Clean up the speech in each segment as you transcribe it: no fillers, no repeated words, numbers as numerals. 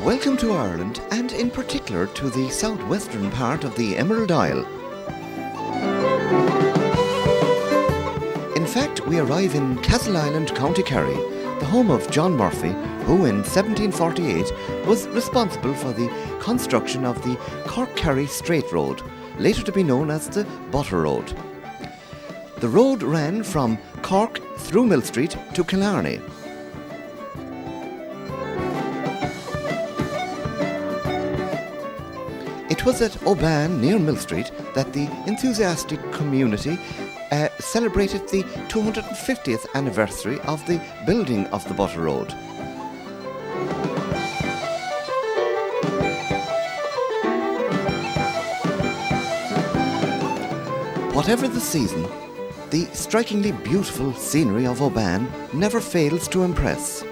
Welcome to Ireland, and in particular to the southwestern part of the Emerald Isle. In fact, we arrive in Castle Island, County Kerry, the home of John Murphy, who in 1748 was responsible for the construction of the Cork-Kerry Straight Road, later to be known as the Butter Road. The road ran from Cork through Mill Street to Killarney. It was at Aubane, near Mill Street, that the enthusiastic community celebrated the 250th anniversary of the building of the Butter Road. Whatever the season, the strikingly beautiful scenery of Aubane never fails to impress.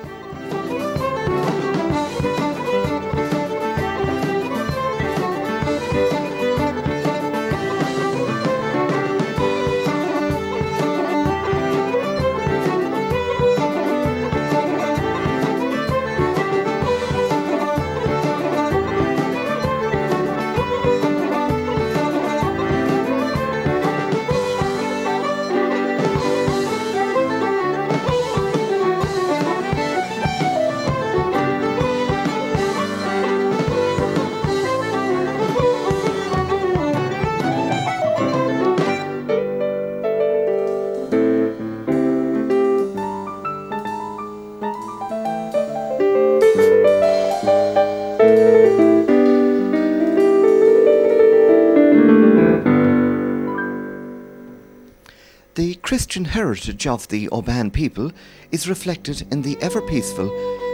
The Christian heritage of the Aubane people is reflected in the ever-peaceful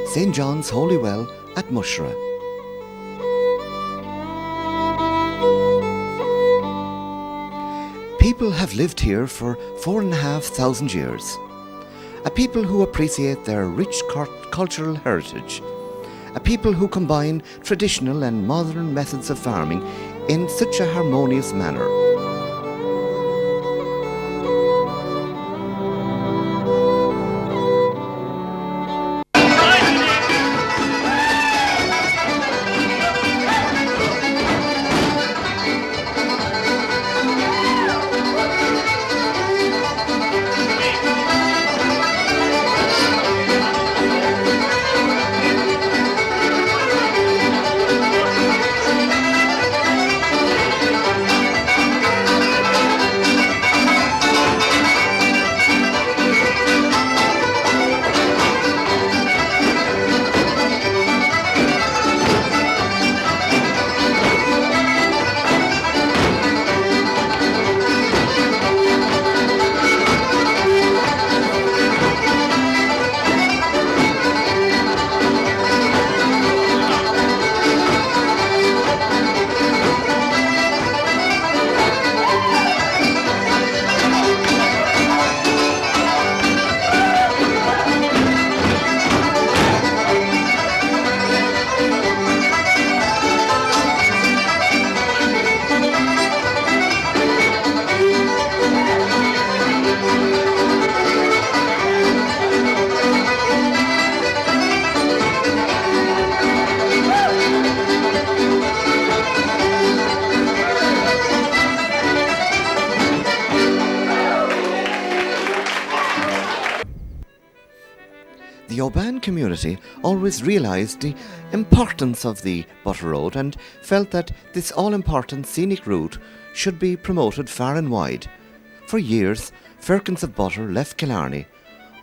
St. John's Holy Well at Mushra. People have lived here for 4,500 years. A people who appreciate their rich cultural heritage. A people who combine traditional and modern methods of farming in such a harmonious manner. The Aubane community always realised the importance of the Butter Road and felt that this all-important scenic route should be promoted far and wide. For years, firkins of butter left Killarney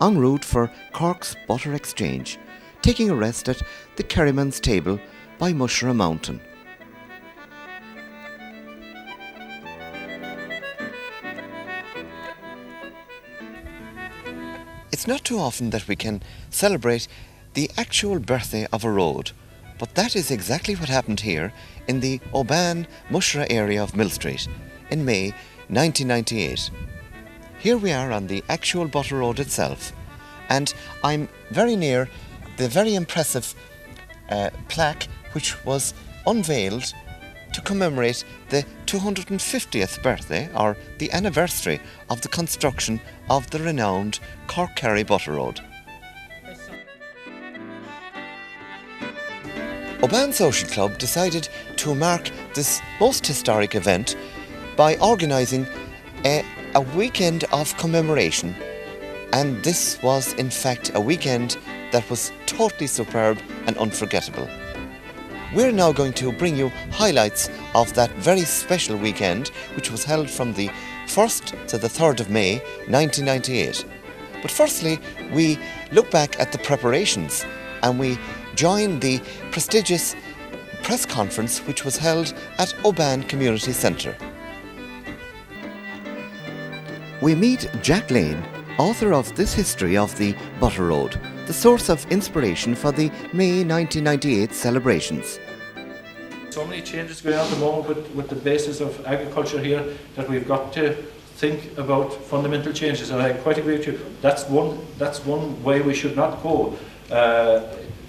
en route for Cork's Butter Exchange, taking a rest at the Kerryman's Table by Mushra Mountain. It's not too often that we can celebrate the actual birthday of a road, but that is exactly what happened here in the Aubane Mushra area of Mill Street in May 1998. Here we are on the actual Butter Road itself, and I'm very near the very impressive plaque which was unveiled to commemorate the 250th birthday, or the anniversary, of the construction of the renowned Cork-Kerry Butter Road. Aubane Social Club decided to mark this most historic event by organising a weekend of commemoration, and this was in fact a weekend that was totally superb and unforgettable. We're now going to bring you highlights of that very special weekend, which was held from the 1st to the 3rd of May 1998. But firstly, we look back at the preparations and we join the prestigious press conference which was held at Aubane Community Centre. We meet Jack Lane, author of This History of the Butter Road, the source of inspiration for the May 1998 celebrations. So many changes going on at the moment with the basis of agriculture here that we've got to think about fundamental changes, and I quite agree with you. That's one way we should not go.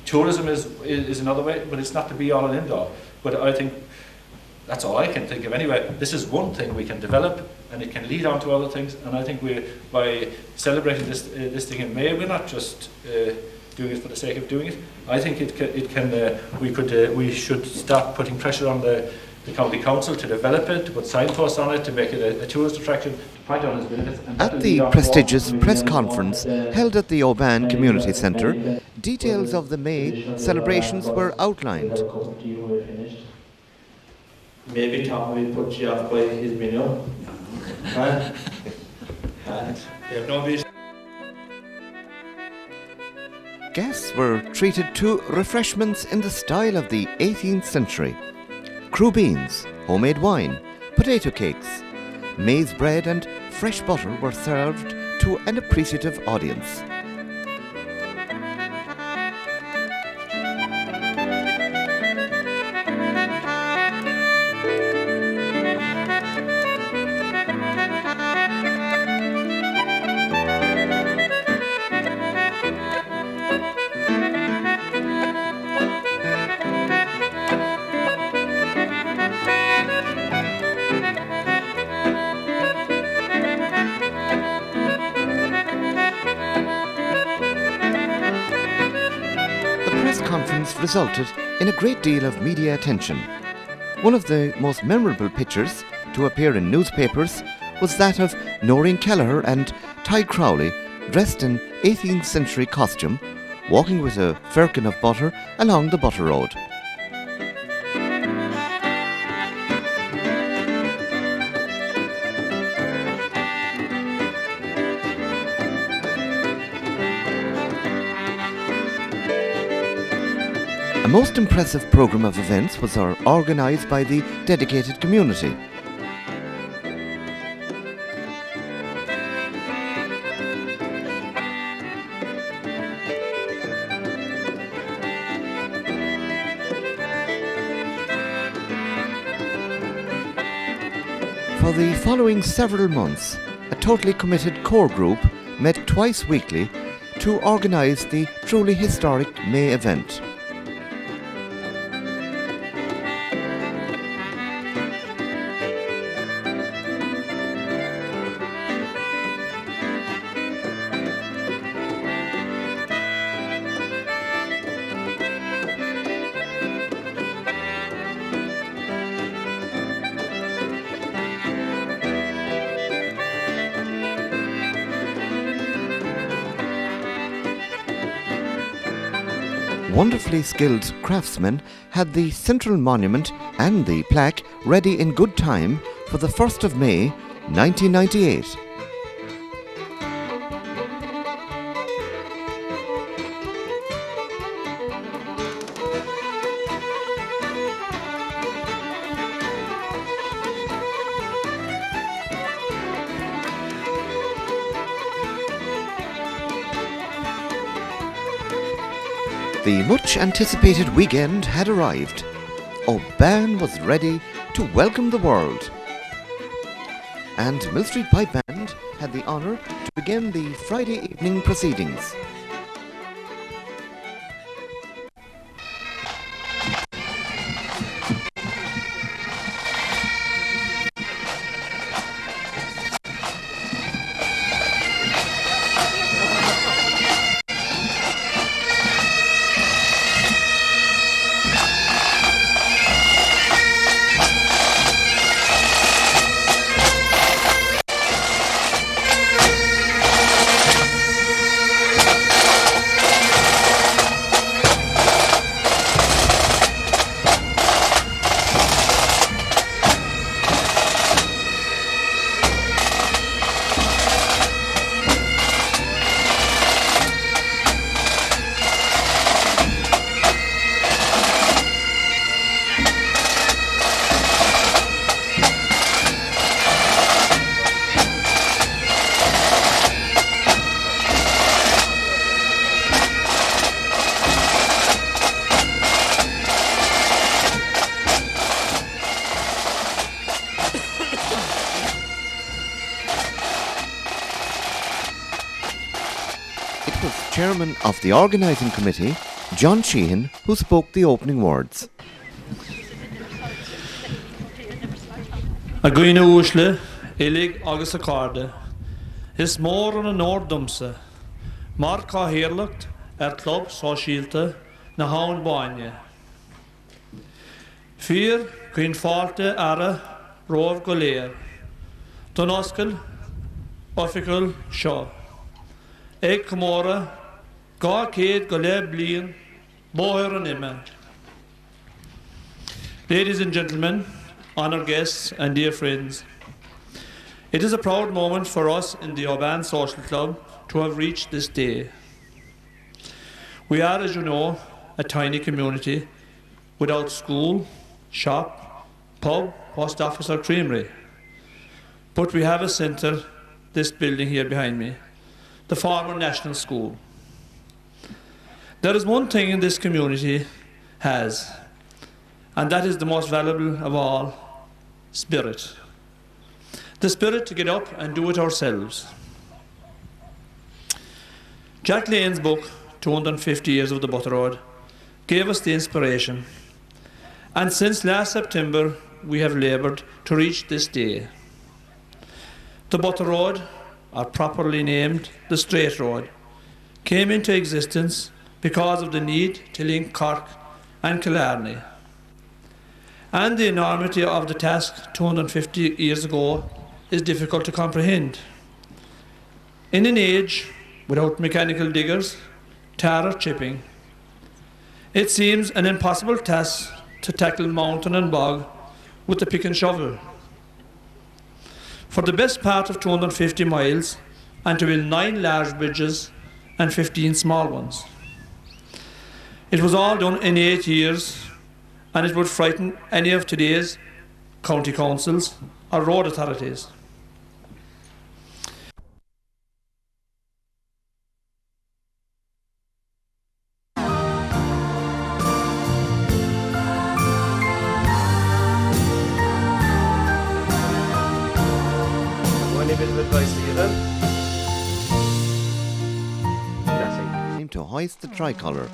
Tourism is another way, but it's not the be all and end all. But I think that's all I can think of anyway. This is one thing we can develop, and it can lead on to other things. And I think by celebrating this thing in May, we're not just doing it for the sake of doing it. I think we should start putting pressure on the county council to develop it, to put signposts on it, to make it a tourist attraction, to point out its benefits. At the prestigious press conference held at the Aubane Community Centre, details of the May celebrations were outlined. Maybe Tom will put you off by his menu. Guests were treated to refreshments in the style of the 18th century. Crew beans, homemade wine, potato cakes, maize bread and fresh butter were served to an appreciative audience. Conference resulted in a great deal of media attention. One of the most memorable pictures to appear in newspapers was that of Noreen Kelleher and Ty Crowley, dressed in 18th century costume, walking with a firkin of butter along the Butter Road. A most impressive programme of events was organised by the dedicated community. For the following several months, a totally committed core group met twice weekly to organise the truly historic May event. wonderfully skilled craftsmen had the central monument and the plaque ready in good time for the 1st of May 1998. The much anticipated weekend had arrived. Aubane was ready to welcome the world. And Mill Street Pipe Band had the honour to begin the Friday evening proceedings. It was Chairman of the Organising Committee, John Sheehan, who spoke the opening words. A gcuine úsle, ilig agus a carde. Is mór an nórdumsa. Mar cáhéirlacht club sóisialta na Aubane. Fír cuin fáilte ara rómh go léir. Don oscail, oficail seo. Ag cumóra, gá céad go léir bliain, bóthir an imime. Ladies and gentlemen, honoured guests and dear friends, it is a proud moment for us in the Aubane Social Club to have reached this day. We are, as you know, a tiny community without school, shop, pub, post office or creamery. But we have a centre, this building here behind me, the former National School. There is one thing in this community has, and that is the most valuable of all, spirit. The spirit to get up and do it ourselves. Jack Lane's book, 250 Years of the Butter Road, gave us the inspiration. And since last September, we have laboured to reach this day. The Butter Road, or properly named the Straight Road, came into existence because of the need to link Cork and Killarney. And the enormity of the task 250 years ago is difficult to comprehend. In an age without mechanical diggers, tar or chipping, it seems an impossible task to tackle mountain and bog with the pick and shovel. For the best part of 250 miles, and to build 9 large bridges and 15 small ones. It was all done in 8 years, and it would frighten any of today's county councils or road authorities. Any bit of advice to you then? Seemed to hoist the tricolour.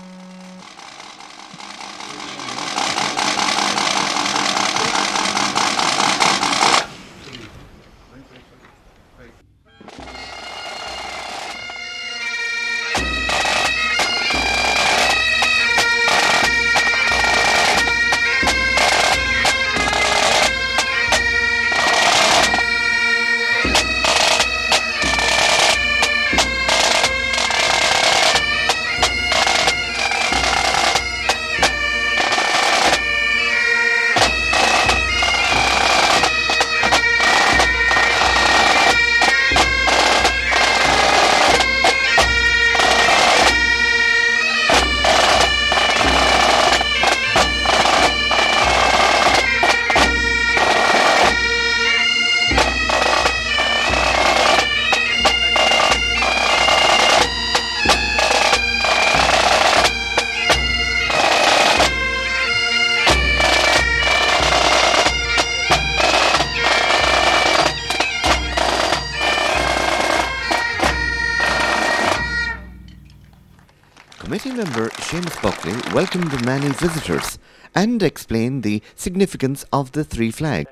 Committee member Seamus Buckley welcomed many visitors and explained the significance of the three flags.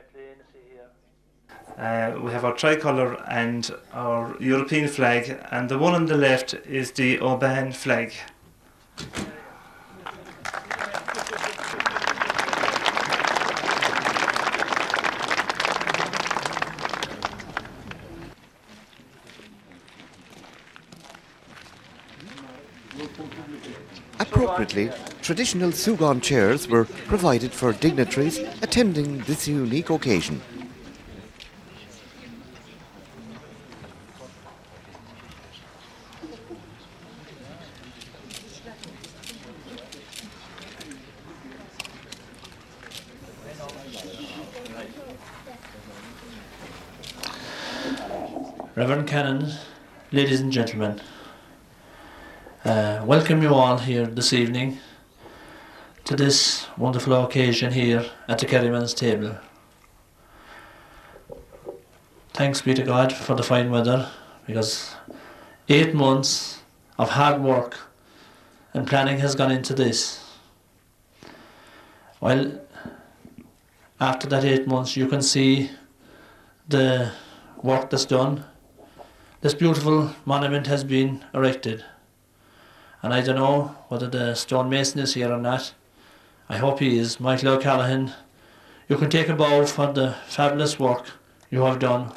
We have our tricolour and our European flag, and the one on the left is the Aubane flag. Appropriately, traditional Sugan chairs were provided for dignitaries attending this unique occasion. Reverend Canon, ladies and gentlemen, welcome you all here this evening to this wonderful occasion here at the Kerryman's table. Thanks be to God for the fine weather, because 8 months of hard work and planning has gone into this. Well, after that 8 months you can see the work that's done. This beautiful monument has been erected, and I don't know whether the stonemason is here or not. I hope he is. Michael O'Callaghan, you can take a bow for the fabulous work you have done.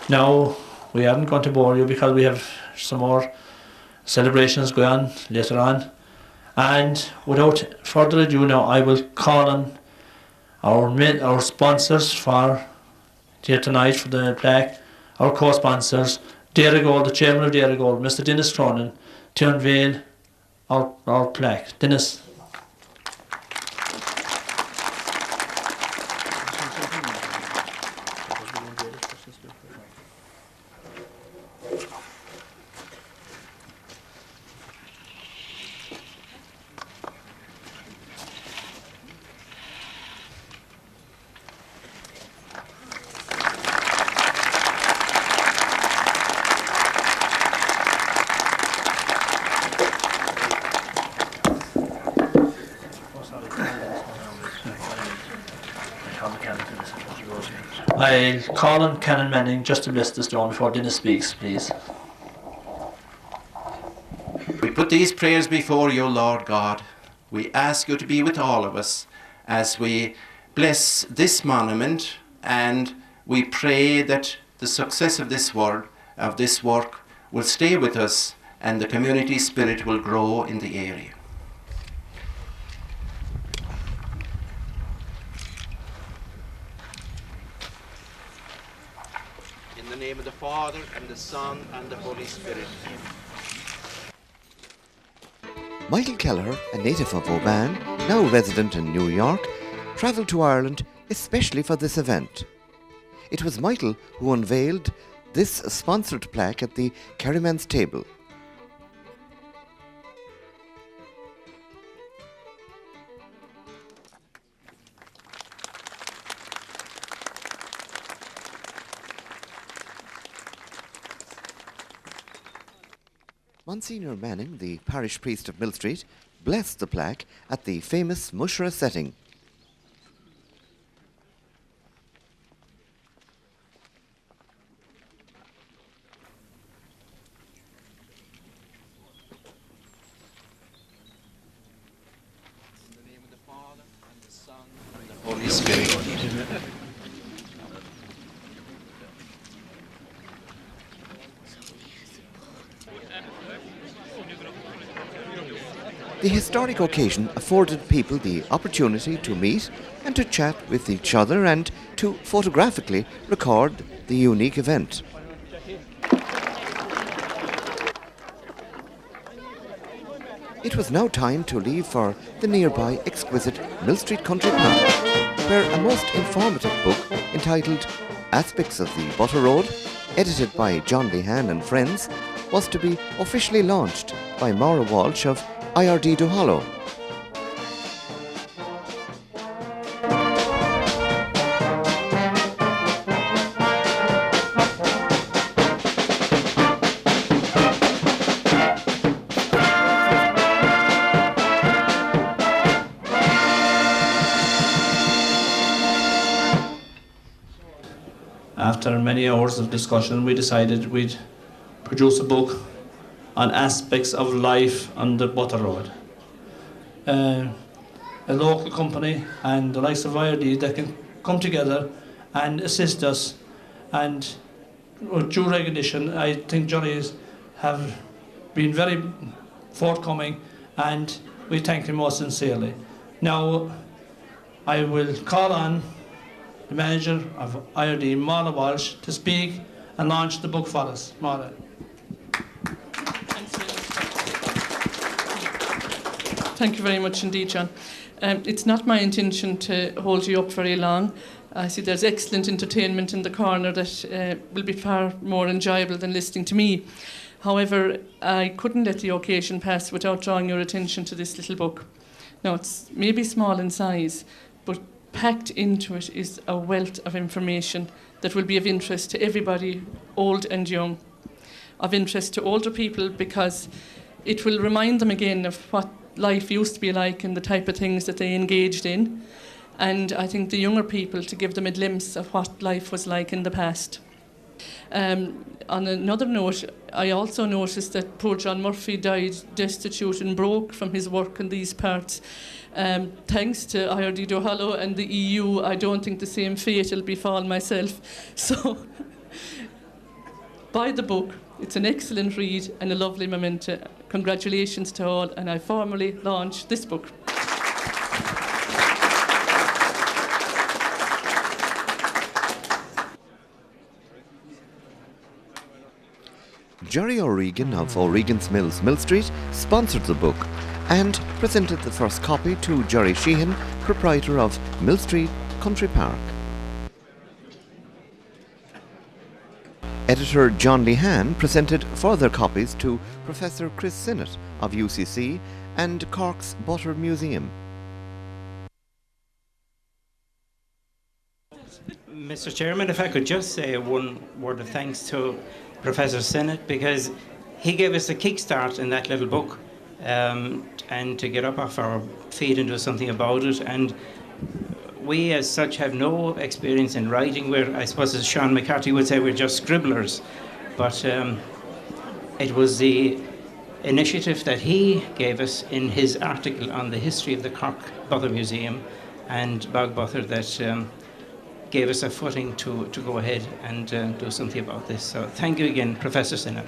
Now, we aren't going to bore you because we have some more celebrations going on later on. And without further ado now, I will call on our sponsors for here tonight for the plaque, our co-sponsors, Dairygold, the chairman of Dairygold, Mr. Dennis Cronin, to unveil our plaque. Dennis. I'll call on Canon Manning just to bless the stone before Dennis speaks, please. We put these prayers before you, Lord God. We ask you to be with all of us as we bless this monument, and we pray that the success of this work will stay with us and the community spirit will grow in the area. In the name of the Father, and the Son, and the Holy Spirit. Michael Kelleher, a native of Aubane, now resident in New York, travelled to Ireland especially for this event. It was Michael who unveiled this sponsored plaque at the Kerryman's table. Monsignor Manning, the parish priest of Mill Street, blessed the plaque at the famous Mushra setting. In the name of the Father, and the Son, and the Holy Spirit. The historic occasion afforded people the opportunity to meet and to chat with each other and to photographically record the unique event. It was now time to leave for the nearby exquisite Mill Street Country Park, where a most informative book entitled Aspects of the Butter Road, edited by John Lehan and Friends, was to be officially launched by Maura Walsh of IRD Duhallow. after many hours of discussion, we decided we'd produce a book on aspects of life on the Butter Road. A local company and the likes of IRD that can come together and assist us, and with due recognition, I think Johnny's have been very forthcoming, and we thank him most sincerely. Now, I will call on the manager of IRD, Mara Walsh, to speak and launch the book for us. Mara. Thank you very much indeed, John. It's not my intention to hold you up very long. I see there's excellent entertainment in the corner that will be far more enjoyable than listening to me. However, I couldn't let the occasion pass without drawing your attention to this little book. Now, it's maybe small in size, but packed into it is a wealth of information that will be of interest to everybody, old and young. Of interest to older people because it will remind them again of what life used to be like and the type of things that they engaged in. And I think the younger people to give them a glimpse of what life was like in the past. On another note, I also noticed that poor John Murphy died destitute and broke from his work in these parts. Thanks to IRD Duhallow and the EU, I don't think the same fate will befall myself. So, buy the book. It's an excellent read and a lovely memento. Congratulations to all, and I formally launch this book. Jerry O'Regan of O'Regan's Mills, Mill Street, sponsored the book and presented the first copy to Jerry Sheehan, proprietor of Mill Street Country Park. Editor John Lehan presented further copies to Professor Chris Sinnott of UCC and Cork's Butter Museum. Mr. Chairman, if I could just say one word of thanks to Professor Sinnott, because he gave us a kickstart in that little book, and to get up off our feet and do something about it. And we as such have no experience in writing. We're, I suppose as Sean McCarthy would say, we're just scribblers. But it was the initiative that he gave us in his article on the history of the Cork Butter Museum and Bog Butter that gave us a footing to go ahead and do something about this. So thank you again, Professor Sinnott.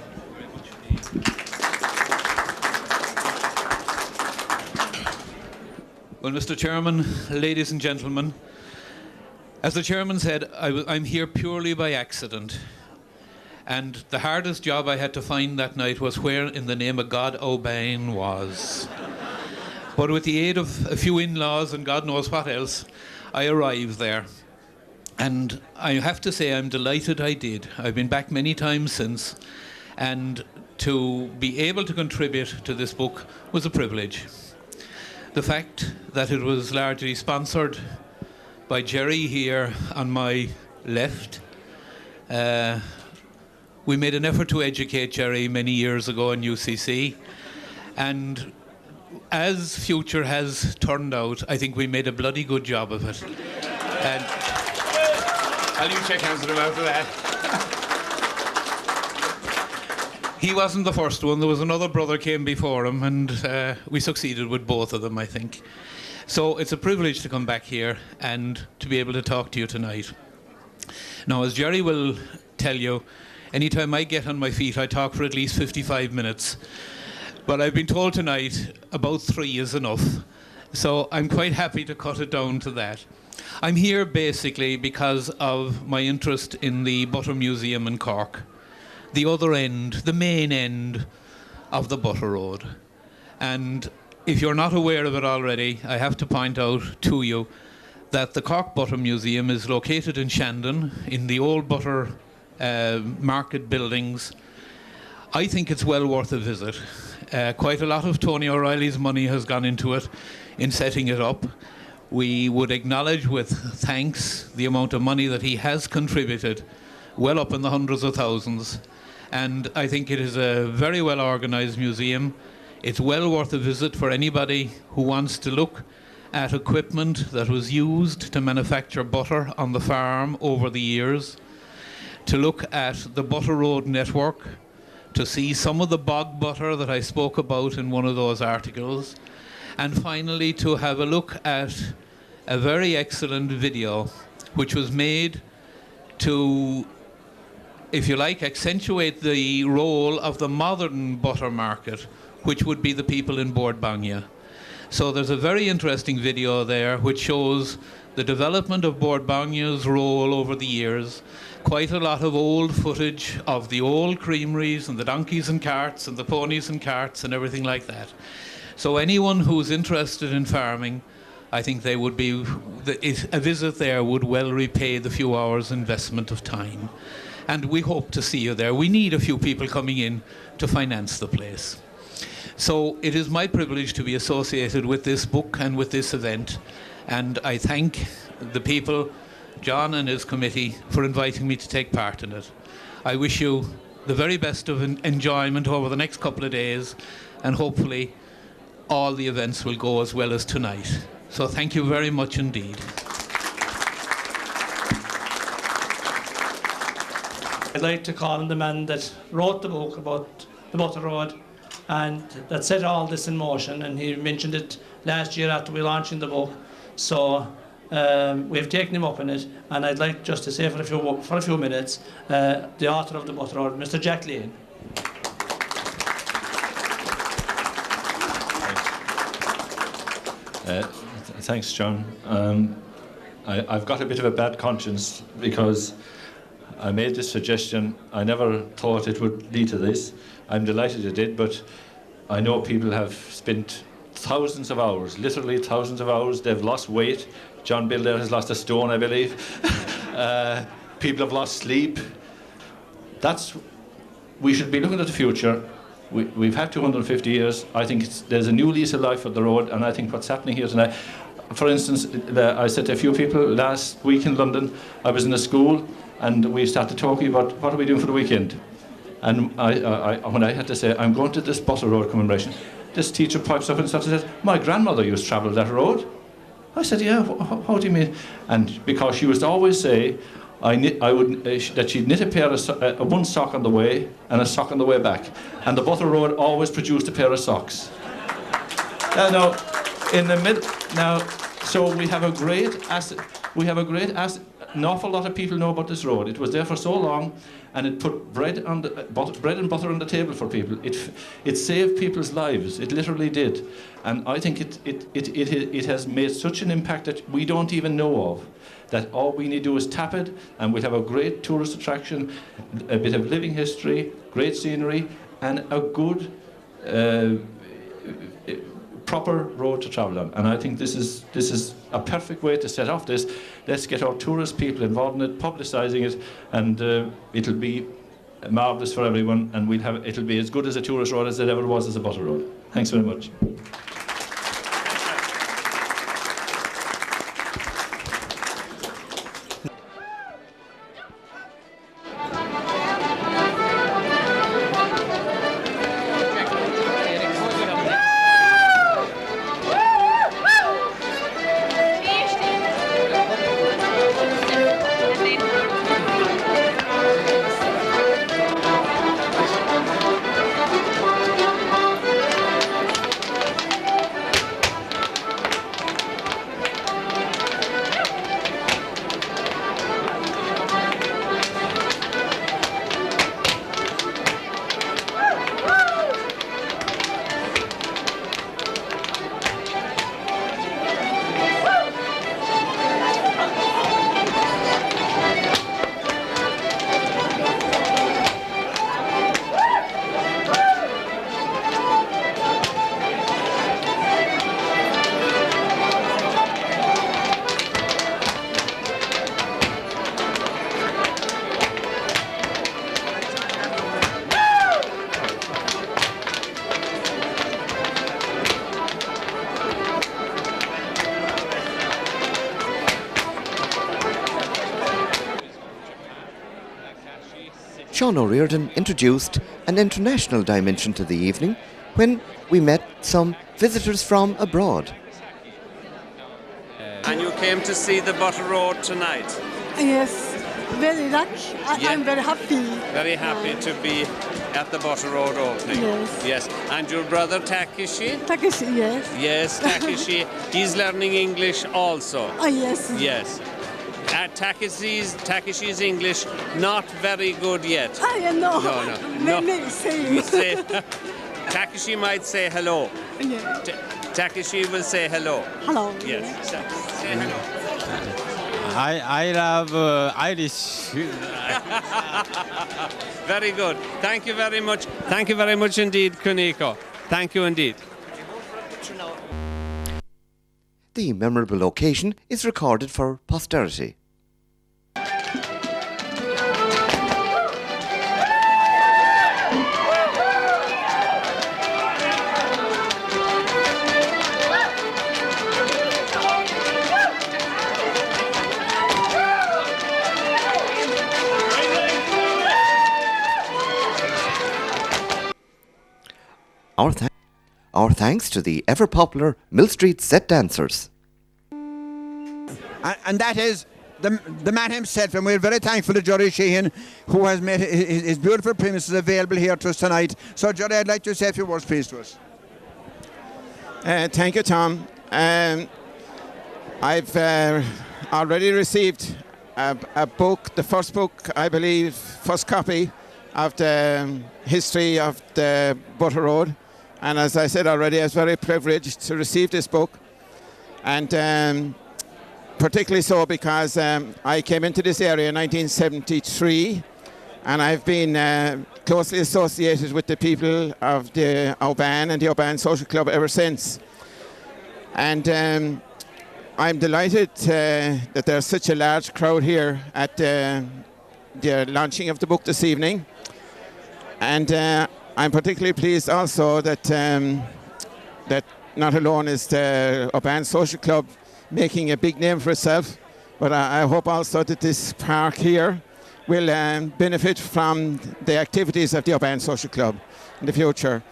Well, Mr. Chairman, ladies and gentlemen, as the Chairman said, I'm here purely by accident. And the hardest job I had to find that night was where in the name of God Aubane was. But with the aid of a few in-laws and God knows what else, I arrived there. And I have to say I'm delighted I did. I've been back many times since, and to be able to contribute to this book was a privilege. The fact that it was largely sponsored by Jerry here on my left. We made an effort to educate Jerry many years ago in UCC, and as future has turned out, I think we made a bloody good job of it. And I'll you shake hands with him after that. He wasn't the first one. There was another brother came before him, and we succeeded with both of them, I think. So it's a privilege to come back here and to be able to talk to you tonight. Now, as Jerry will tell you, anytime I get on my feet, I talk for at least 55 minutes. But I've been told tonight about 3 is enough. So I'm quite happy to cut it down to that. I'm here basically because of my interest in the Butter Museum in Cork, the other end, the main end of the Butter Road. And if you're not aware of it already, I have to point out to you that the Cork Butter Museum is located in Shandon, in the old butter market buildings. I think it's well worth a visit. Quite a lot of Tony O'Reilly's money has gone into it in setting it up. We would acknowledge with thanks the amount of money that he has contributed, well up in the hundreds of thousands. And I think it is a very well organised museum. It's well worth a visit for anybody who wants to look at equipment that was used to manufacture butter on the farm over the years. to look at the Butter Road network, to see some of the bog butter that I spoke about in one of those articles, and finally to have a look at a very excellent video which was made to, if you like, accentuate the role of the modern butter market, which would be the people in Bord Bangna. So there's a very interesting video there which shows the development of Bord Bangna's role over the years. Quite a lot of old footage of the old creameries and the donkeys and carts and the ponies and carts and everything like that. So anyone who's interested in farming, I think they would be, a visit there would well repay the few hours investment of time. And we hope to see you there. We need a few people coming in to finance the place. So it is my privilege to be associated with this book and with this event. And I thank the people, John and his committee, for inviting me to take part in it. I wish you the very best of enjoyment over the next couple of days, and hopefully all the events will go as well as tonight. So thank you very much indeed. I'd like to call on the man that wrote the book about the Butter Road and that set all this in motion, and he mentioned it last year after we launched the book. So we've taken him up on it, and I'd like just to say for a few minutes, the author of the Butter Road, Mr. Jack Lane. Thanks, John. I've got a bit of a bad conscience because I made this suggestion. I never thought it would lead to this. I'm delighted it did, but I know people have spent thousands of hours, literally thousands of hours. They've lost weight. John Bill there has lost a stone, I believe. People have lost sleep. We should be looking at the future. We've had 250 years. I think there's a new lease of life for the road, and I think what's happening here tonight, for instance, I said to a few people last week in London, I was in a school, and we started talking about what are we doing for the weekend. And when I had to say, I'm going to this Butter Road commemoration, this teacher pipes up and starts and says, my grandmother used to travel that road. I said, yeah, how do you mean? And because she used to always say, that she'd knit a pair of one sock on the way and a sock on the way back. And the Butter Road always produced a pair of socks. Now, in the middle, so we have a great asset. We have a great asset. An awful lot of people know about this road. It was there for so long, and it put bread and butter on the table for people. It saved people's lives. It literally did. And I think it has made such an impact that we don't even know of. That all we need to do is tap it, and we'll have a great tourist attraction, a bit of living history, great scenery, and a good, proper road to travel on. And I think this is a perfect way to set off this. Let's get our tourist people involved in it, publicising it, and it'll be marvellous for everyone, and it'll be as good as a tourist road as it ever was as a Butter Road. Thanks very much. Sean O'Riordan introduced an international dimension to the evening when we met some visitors from abroad. And you came to see the Butter Road tonight? Yes, Very lucky. I'm very happy. Very happy to be at the Butter Road opening. Yes. Yes. And your brother Takeshi? Takeshi, yes. Yes, Takeshi. He's learning English also. Oh, yes. Yes. Takeshi's English not very good yet. I know. No. Maybe same. Takeshi might say hello. Yeah. Takeshi will say hello. Hello. Yes. Say hello. I love Irish. Very good. Thank you very much. Thank you very much indeed, Kuniko. Thank you indeed. The memorable occasion is recorded for posterity. Our thanks to the ever-popular Mill Street set dancers. And that is the man himself, and we're very thankful to Jerry Sheehan, who has made his beautiful premises available here to us tonight. So, Jerry, I'd like to say a few words, please, to us. Thank you, Tom. I've already received a book, the first book, I believe, first copy of the history of the Butter Road. And as I said already, I was very privileged to receive this book. And particularly so because I came into this area in 1973, and I've been closely associated with the people of the Aubane and the Aubane Social Club ever since. And I'm delighted that there's such a large crowd here at the launching of the book this evening. And I'm particularly pleased also that that not alone is the Aubane Social Club making a big name for itself, but I hope also that this park here will benefit from the activities of the Aubane Social Club in the future.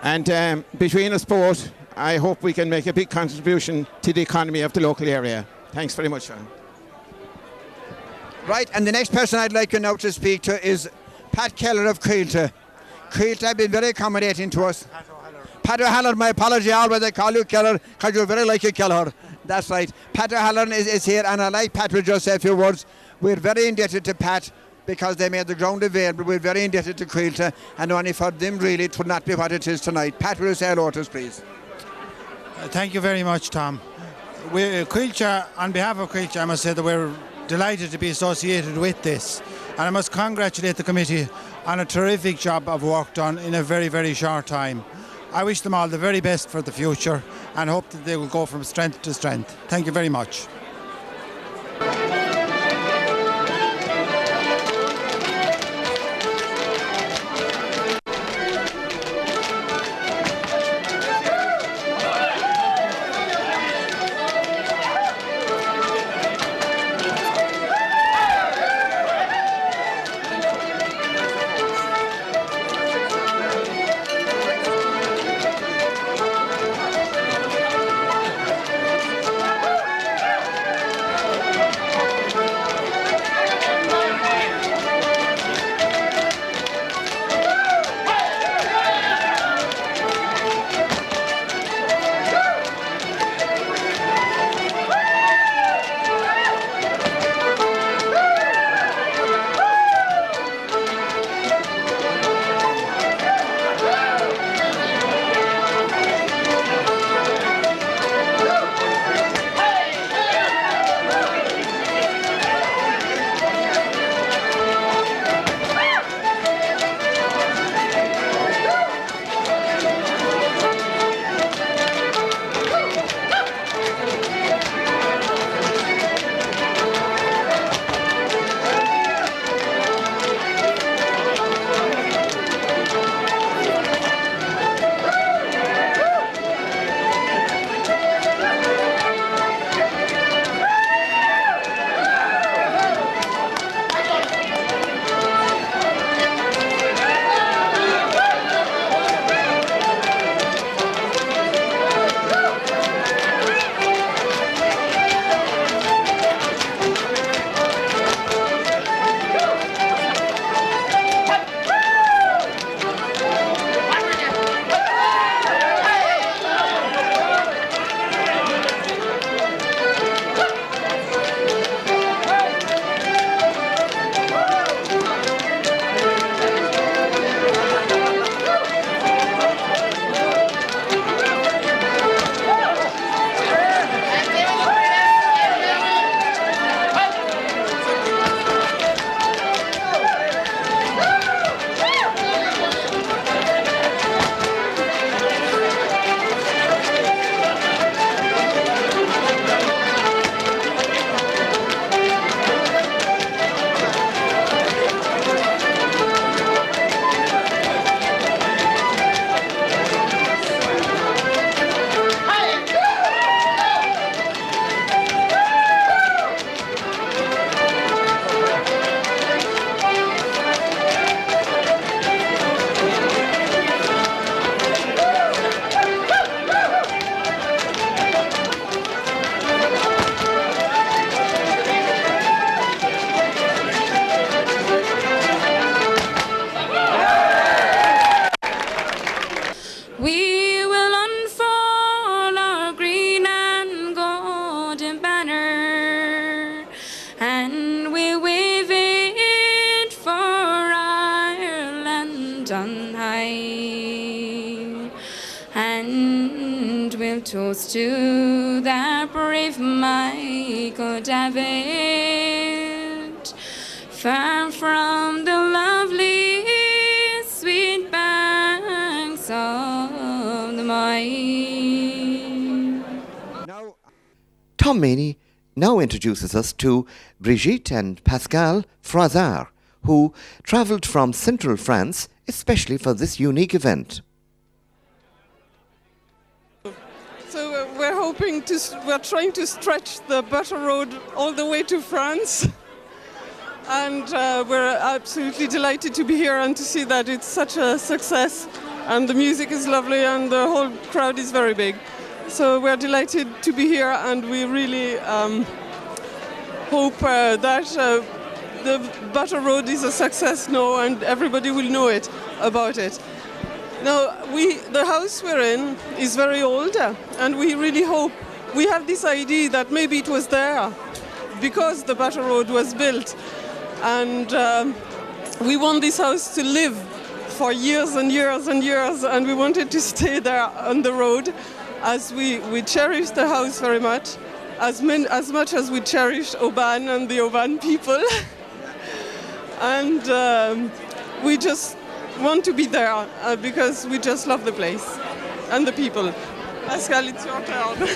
And between us both, I hope we can make a big contribution to the economy of the local area. Thanks very much, Sean. Right, and the next person I'd like you now to speak to is Pat Keller of Creelta. Creelta have been very accommodating to us. Pat O'Halloran, my apology, always I call you Keller because you're very like a Keller. That's right. Pat O'Halloran is here, and I like Pat to just say a few words. We're very indebted to Pat because they made the ground available. We're very indebted to Creelta, and only for them really it would not be what it is tonight. Pat, will you say hello to us, please? Thank you very much, Tom. Creelta, on behalf of Creelta, I must say that we're delighted to be associated with this, and I must congratulate the committee on a terrific job of work done in a very, very short time. I wish them all the very best for the future and hope that they will go from strength to strength. Thank you very much. toast to that brave Michael David, far from the lovely sweet banks of the Main. Tom Maney now introduces us to Brigitte and Pascal Frazard, who travelled from central France especially for this unique event. So we're trying to stretch the butter road all the way to France, and we're absolutely delighted to be here and to see that it's such a success, and the music is lovely and the whole crowd is very big. So we're delighted to be here, and we really hope that the butter road is a success now and everybody will know about it. Now, the house we're in is very old, and we really hope, we have this idea that maybe it was there because the butter road was built, and we want this house to live for years and years and years, and we wanted to stay there on the road, as we cherish the house very much, as much as we cherish Aubane and the Aubane people. And we just want to be there because we just love the place and the people. Pascal, it's your turn.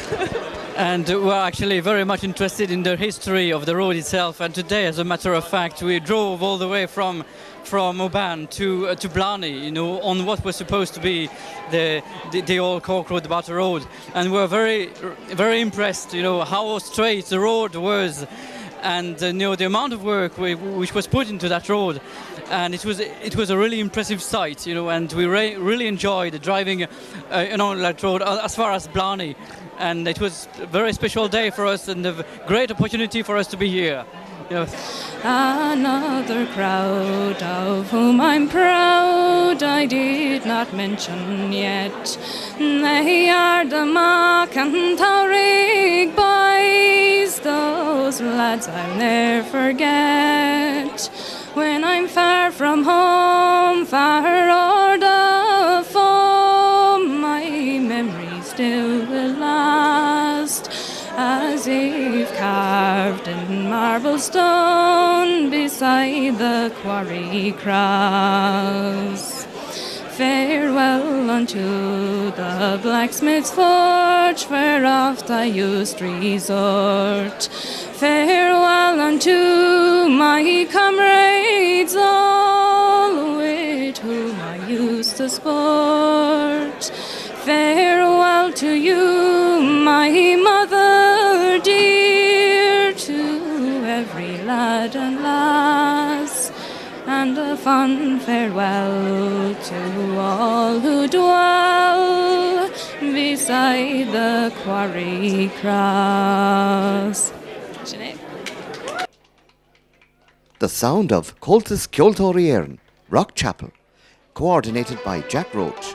And we're actually very much interested in the history of the road itself. And today, as a matter of fact, we drove all the way from Aubane to Blarney, on what was supposed to be the old Cork Road, the Butter Road. And we're very, very impressed, how straight the road was, and the amount of work which was put into that road. And it was a really impressive sight, and we really enjoyed driving on that road as far as Blarney. And it was a very special day for us and a great opportunity for us to be here. Another crowd of whom I'm proud I did not mention yet. They are the Macantarig boys, those lads I'll never forget. When I'm far from home, far o'er the foam, my memory still will last, as if carved in marble stone beside the quarry cross. Farewell unto the blacksmith's forge, where oft I used resort. Farewell unto my comrades all, with whom I used to sport. Farewell to you, my mother dear, to every lad and lass, and a fond farewell to all who dwell beside the quarry cross. The sound of Coltis Kjoltorieren, Rock Chapel, coordinated by Jack Roach.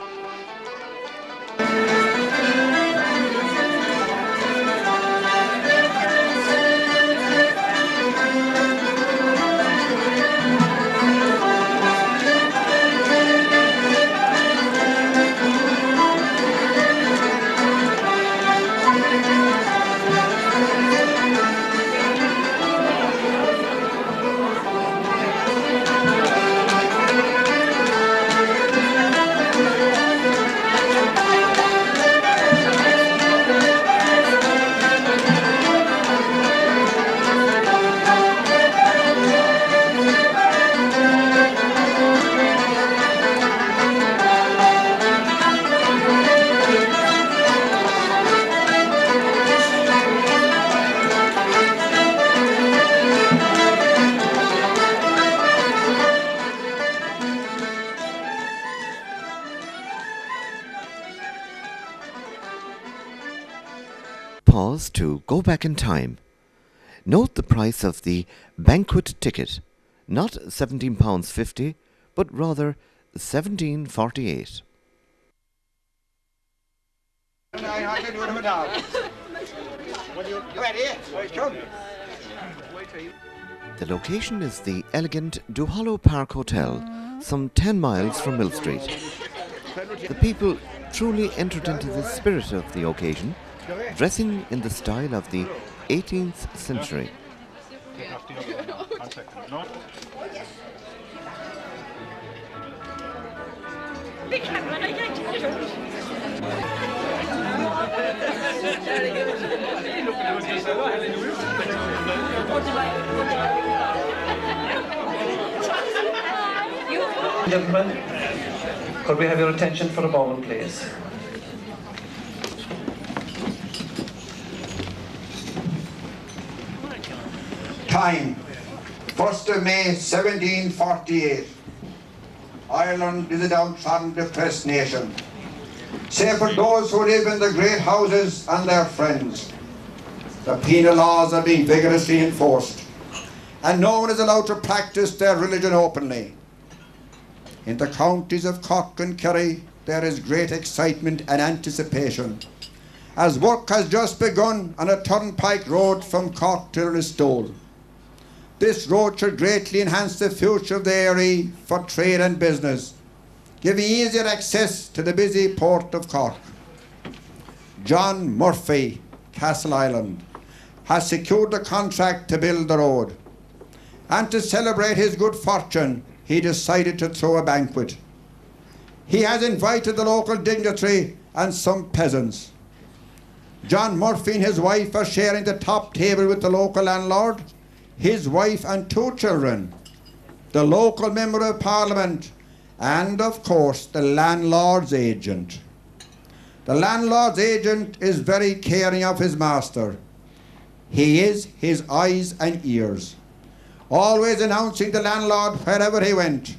Pause to go back in time. Note the price of the banquet ticket, not £17.50, but rather £17.48. The location is the elegant Duhallow Park Hotel, some 10 miles from Mill Street. The people truly entered into the spirit of the occasion, dressing in the style of the 18th century. Gentlemen, could we have your attention for a moment, please? Time, 1st of May 1748. Ireland is a downtrodden, depressed nation. Save for those who live in the great houses and their friends. The penal laws are being vigorously enforced, and no one is allowed to practice their religion openly. In the counties of Cork and Kerry, there is great excitement and anticipation, as work has just begun on a turnpike road from Cork to Listowel. This road should greatly enhance the future of the area for trade and business, giving easier access to the busy port of Cork. John Murphy, Castle Island, has secured the contract to build the road, and to celebrate his good fortune, he decided to throw a banquet. He has invited the local dignitary and some peasants. John Murphy and his wife are sharing the top table with the local landlord, his wife and 2 children, the local member of parliament, and of course the landlord's agent. The landlord's agent is very caring of his master. He is his eyes and ears, always announcing the landlord wherever he went.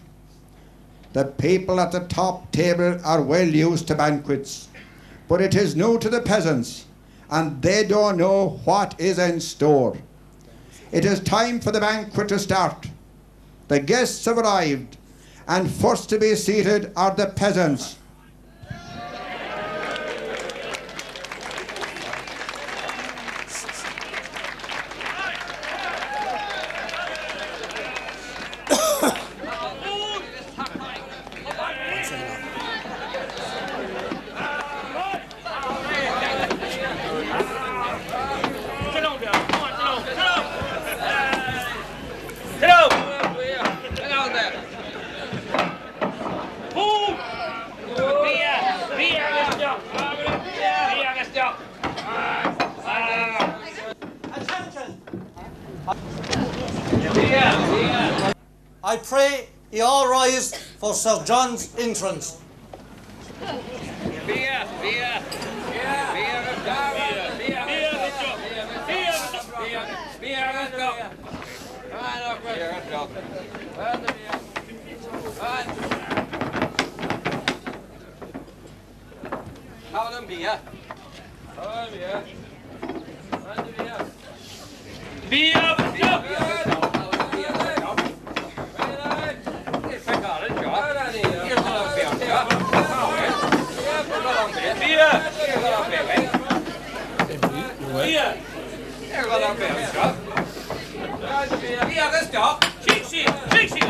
The people at the top table are well used to banquets, but it is new to the peasants, and they don't know what is in store. It is time for the banquet to start. The guests have arrived, and first to be seated are the peasants. I pray ye all rise for Sir John's entrance.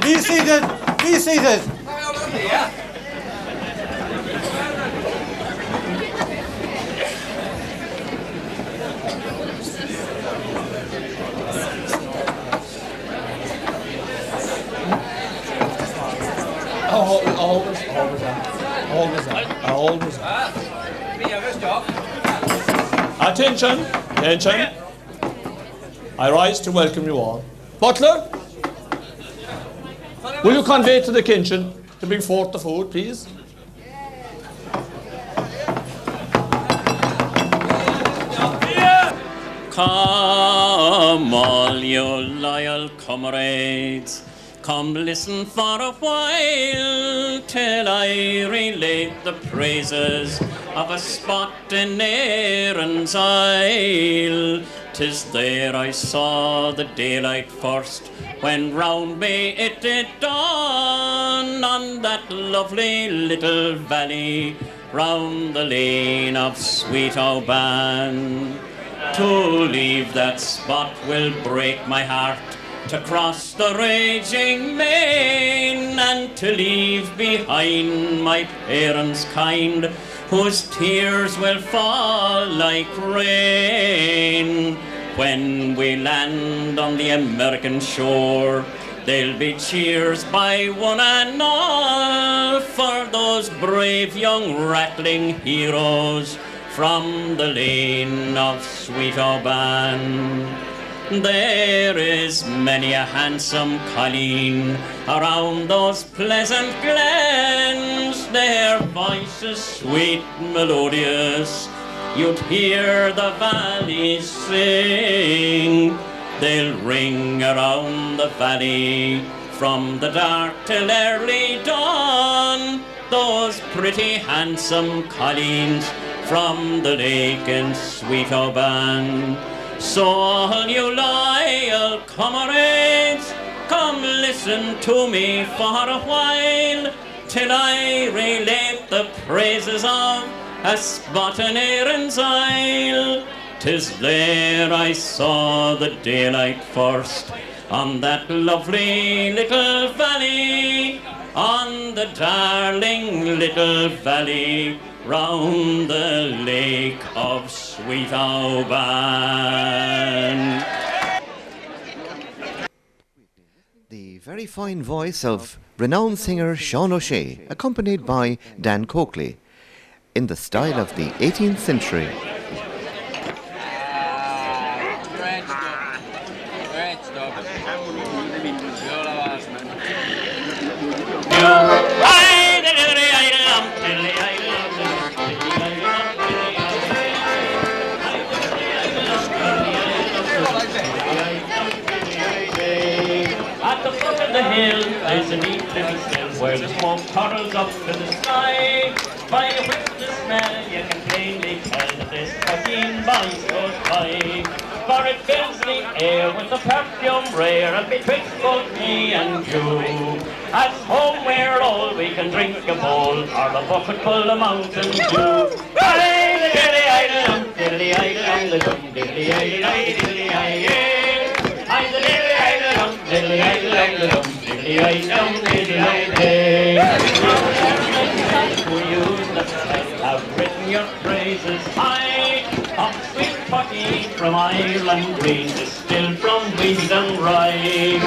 Be seated! Be seated! Attention, attention. I rise to welcome you all. Butler, will you convey to the kitchen to bring forth the food, please? Come, all you loyal comrades, come listen for a while till I relate the praises of a spot in Erin's Isle. 'Tis there I saw the daylight first, when round me it did dawn, on that lovely little valley, round the lane of sweet Aubane. To leave that spot will break my heart, to cross the raging main, and to leave behind my parents kind, whose tears will fall like rain. When we land on the American shore, there'll be cheers by one and all for those brave young rattling heroes from the lane of sweet Aubane. There is many a handsome colleen around those pleasant glens, their voices sweet, melodious, you'd hear the valleys sing. They'll ring around the valley from the dark till early dawn, those pretty handsome colleens from the lake in sweet Aubane. So all you loyal comrades, come listen to me for a while, till I relate the praises of a spot in Erin's Isle. 'Tis there I saw the daylight first, on that lovely little valley, on the darling little valley, round the lake of sweet Aubane. The very fine voice of renowned singer Sean O'Shea, accompanied by Dan Coakley, in the style of the 18th century. The hill is a neat little still where the smoke curls up to the sky. By a whiff the smell you can plainly tell that this fucking voice goes by. For it fills the air with a perfume rare, and betwixt both me and you, at home we're all we can drink a bowl, or a bucket full of Mountain Dew. Have written your praises high, of sweet potty from Ireland green, distilled from wheat and rye.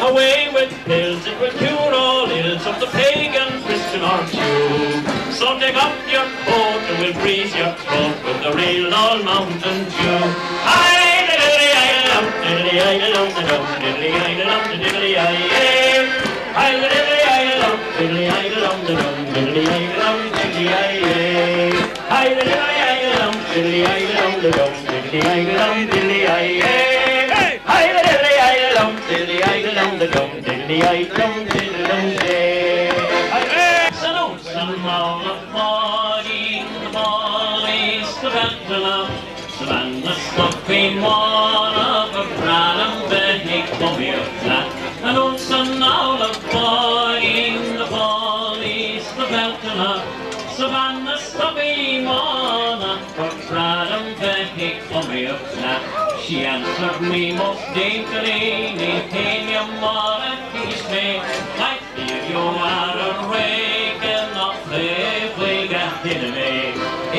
Away with pills, it will cure all ills of the pagan, Christian or Jew. So take off your coat and we'll breeze your throat with the real old Mountain Dew. Savannah Stuffy one of a bran and Benny come here flat. And also now the boy in the volleys, the belting up. Savannah Stuffy one of a bran and Benny come here flat. She answered me most daintily, "Nathaniel, you more at peace me. I feel you are a rake and not play we got in me.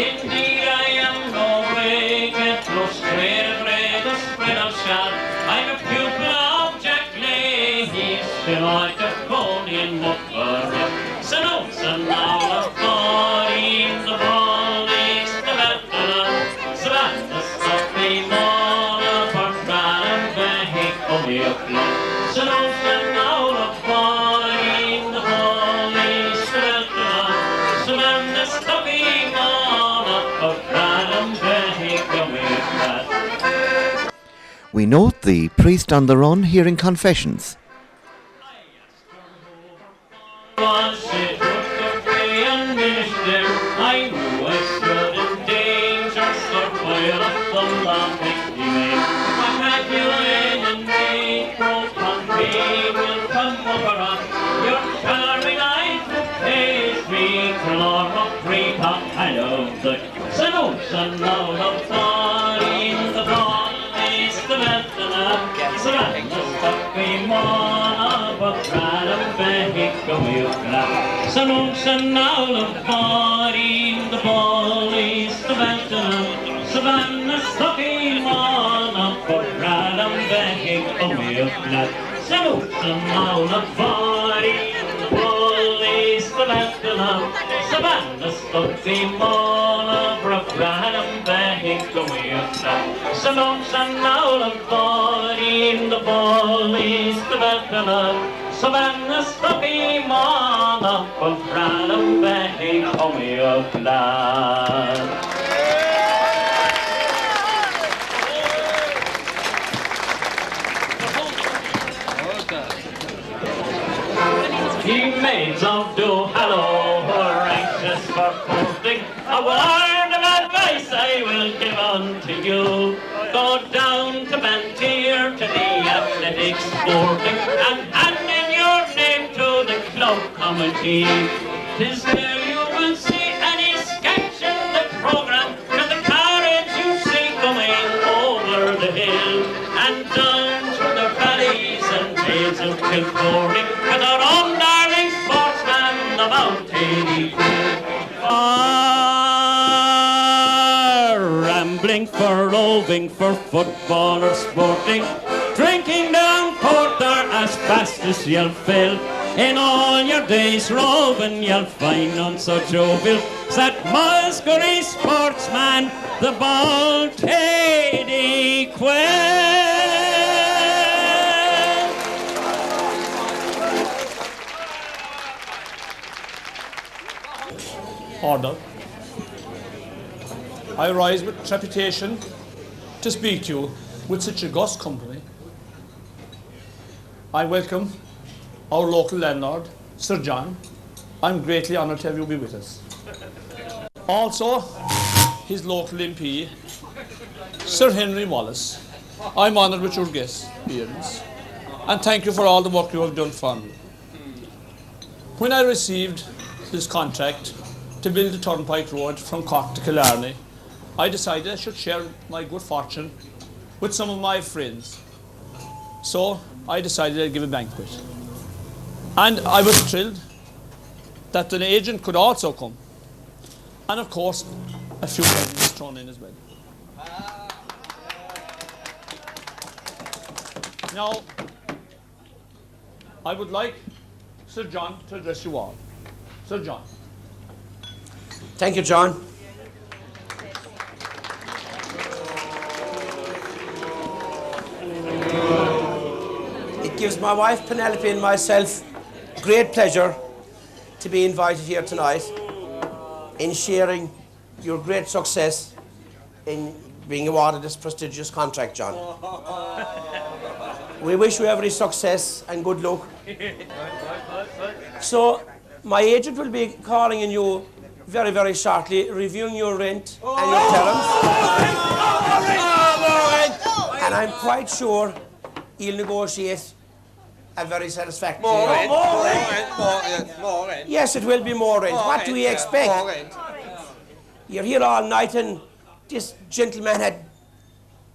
Indeed I am no rake, no straight bread, a spread of shot. I'm a pupil of Jack Leahy's, till I took Coney and Muckler. So no, so now the body in the volleys, the battle, so that's the stuff we want for Fran and Becky, come here, so no, so now the body in the volleys, the battle, so then the stuff we want for Fran and Becky, come here, We note the priest on the run hearing confessions. Was it good to be a minister? I knew I stood in danger, so while up the long way. I had you in and me, broke country will come over us. Your charming eyes will praise me, till all of free top I love the son of now the body in the ball is the melting up. So I'm just talking more about Brad Becky, come here, so no, so now the body in the ball. me up lad. Salute them now, the body, the bullies, the Lachlan, Savannah, Stumpy, Mona, Brabham, Behick, come me up lad. Salute them now, the body, the bullies, the Lachlan, Savannah, Stumpy, Mona, Brabham, Behick, come me up lad. Ye maids of Duhallow, who are anxious for courting, a word of advice I will give unto you. Go down to Bantier to the athletic sporting, and hand in your name to the club committee. 'Tis there you will see any sketch in the programme, and the carriage you see coming over the hill, and down through the valleys and dales of Kilcorey, with our own darling sportsman, the Mountain rambling for roving, for football or sporting, drinking down porter as fast as you'll fill. In all your days roving, you'll find none so jovial as that Muskerry sportsman, the Baltady Quill. Order. I rise with trepidation to speak to you with such august company. I welcome our local landlord, Sir John. I'm greatly honoured to have you be with us. Also, his local MP, Sir Henry Wallace. I'm honoured with your guest appearance, and thank you for all the work you have done for me. When I received this contract to build the Turnpike Road from Cork to Killarney, I decided I should share my good fortune with some of my friends. So I decided I'd give a banquet. And I was thrilled that an agent could also come. And of course, a few presents thrown in as well. Now, I would like Sir John to address you all. Sir John. Thank you, John. It gives my wife Penelope and myself great pleasure to be invited here tonight in sharing your great success in being awarded this prestigious contract, John. We wish you every success and good luck. So, my agent will be calling on you very, very shortly, reviewing your rent and your terms. And I'm quite sure he'll negotiate a very satisfactory rent. More rent. Yes, it will be more rent. What do we expect? More rent. You're here all night, and this gentleman had